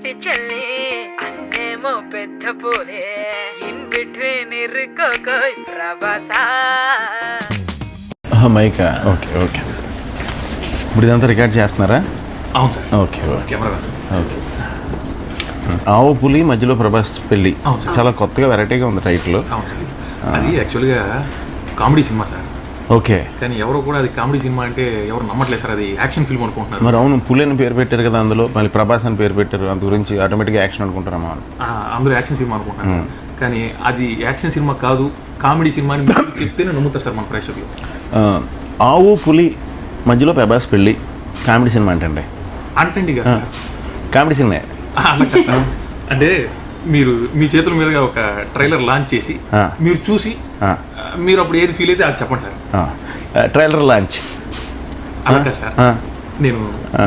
చిట్టి చెల్లి అన్నేమో పెద్ద పూలే ఇన్ బిట్వీన్ ఇరుకోకోయ్ ప్రభాసా. మైకా ఓకే ఓకే. ఇప్పుడు ఇదంతా రికార్డ్ చేస్తున్నారా? అవును సార్. Okay okay okay. ఆవు పులి మధ్యలో ప్రభాస్ పెళ్ళి చాలా కొత్తగా వెరైటీగా ఉంది టైటిల్. అవును సార్. అది యాక్చువల్గా కామెడీ సినిమా సార్. ఓకే. కానీ ఎవరు కూడా అది కామెడీ సినిమా అంటే ఎవరు నమ్మట్లేదు సార్, అది యాక్షన్ ఫిల్మ్ అనుకుంటున్నారు. మరి అవును, పులి అని పేరు పెట్టారు కదా అందులో, మళ్ళీ ప్రభాస్ అని పేరు పెట్టారు, అందు గురించి ఆటోమేటిక్గా యాక్షన్ అనుకుంటారమ్మా. అందులో యాక్షన్ సినిమా అనుకుంటున్నారు కానీ అది యాక్షన్ సినిమా కాదు, కామెడీ సినిమా అని చెప్తేనే నమ్ముతారు సార్ మన ప్రేక్షకులు. ఆవు పులి మధ్యలో ప్రభాస్ పెళ్ళి కామెడీ సినిమా అంటే అంటండి కదా కామెడీ సినిమా అంటే మీరు మీ చేతుల మీదుగా ఒక ట్రైలర్ లాంచ్ చేసి మీరు చూసి మీరు అప్పుడు ఏది ఫీల్ అయితే అది చెప్పండి సార్. ట్రైలర్ లాంచ్ అలాగే సార్. నేను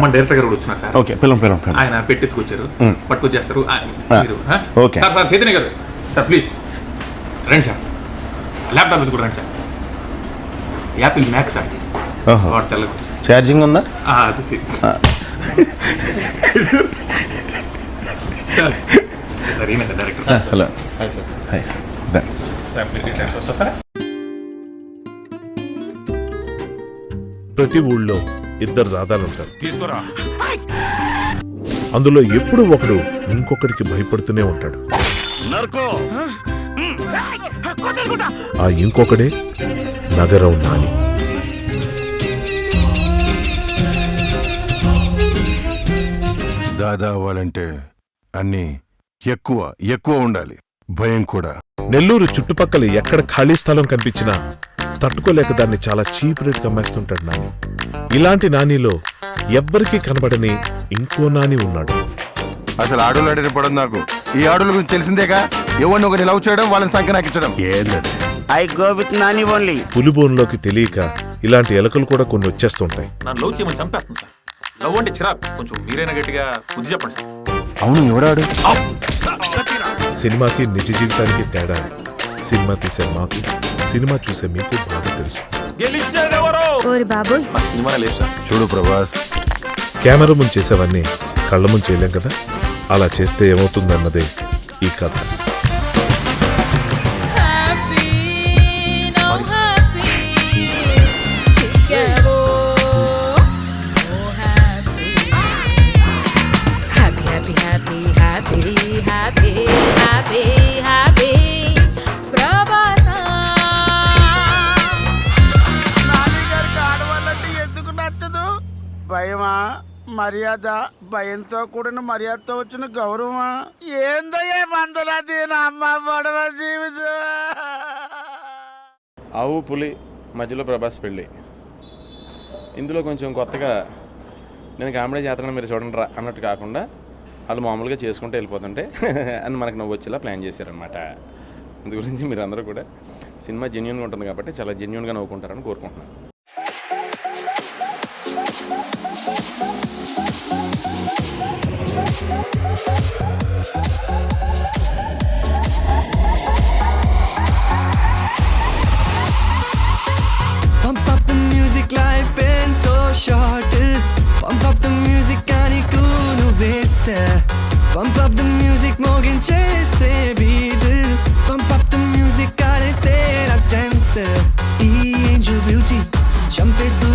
మన డైరెక్టర్ గారు కూడా వచ్చినా సార్. ఓకే. ఫిల్మ్ ఆయన పెట్టెత్తుకొచ్చారు, పట్టుకొచ్చేస్తారు మీరు. ఓకే సార్ చైతన్య గారు సార్ ప్లీజ్ రండి సార్, ల్యాప్టాప్ ఎత్తుకు రండి సార్. యాపిల్ మ్యాక్స్ అండి, వాడు తెల్లగా ఛార్జింగ్ ఉందా? అది హలో. ప్రతి ఊళ్ళో ఇద్దరు దాదాలుంటారు. అందులో ఎప్పుడు ఒకడు ఇంకొకడికి భయపడుతూనే ఉంటాడు. ఆ ఇంకొకడే నగరం నాని. దాదా అవ్వాలంటే అన్నీ ఎక్కువ ఉండాలి, భయం కూడా. నెల్లూరు చుట్టుపక్కల ఎక్కడ ఖాళీ స్థలం కనిపించినా తట్టుకోలేక దాన్ని చాలా చీప్ రేట్ అమ్మేస్తుంటాడు నాని. ఇలాంటి నానిలో ఎవ్వరికీ కనబడని ఇంకో నాని ఉన్నాడు. అసలు ఆడోళ్ళు అడిగిపడదు నాకు. ఈ ఆడోళ్ళ గురించి తెలిసిందేగా, ఎవరిని ఒకరిని లవ్ చేయడం, వాళ్ళని సంఖ్య నాకిచ్చడం. I go with Nani only. పులిబోన్లోకి తెలియక ఇలాంటి ఎలకలు కూడా కొన్ని వచ్చేస్తుంటాయి. నన్ను లవ్ చేయమని చంపేస్తుంది సార్. లవ్ అంటే చిరాకు, కొంచెం మీరైనా గట్టిగా బుద్ధి చెప్పండి సార్. అవును, ఎవడాడు? సినిమాకి నిజ జీవితానికి తేడా సినిమా తీసే మాకు, సినిమా చూసే మీకు బాగా తెలుసు. చూడు ప్రభాస్, కెమెరా ముందు చేసేవన్నీ కళ్ళ ముందు చేయలేం కదా, అలా చేస్తే ఏమవుతుందన్నదే ఈ కథ. భయమా, మర్యాద, భయంతో కూడిన మర్యాదతో వచ్చిన గౌరవమా? ఏందయ్యే మందులది నా అమ్మ పడవ జీవితం. ఆవు పులి మధ్యలో ప్రభాస్ పెళ్ళి, ఇందులో కొంచెం కొత్తగా నేను కామెడీ చేతన మీరు చూడండి రా అన్నట్టు కాకుండా వాళ్ళు మామూలుగా చేసుకుంటూ వెళ్ళిపోతుంటే అని మనకు నవ్వు వచ్చేలా ప్లాన్ చేశారనమాట. అందు గురించి మీరు అందరూ కూడా సినిమా జెన్యూన్గా ఉంటుంది కాబట్టి చాలా జెన్యూన్గా నవ్వుకుంటారని కోరుకుంటున్నాను. Pump up the music, life ఎంతో short. Pump up the music కానీ Kuno waste. Pump up the music మోగించేసే beat. Pump up the music ఆడేసే dance. ఈ angel beauty చంపేస్తూ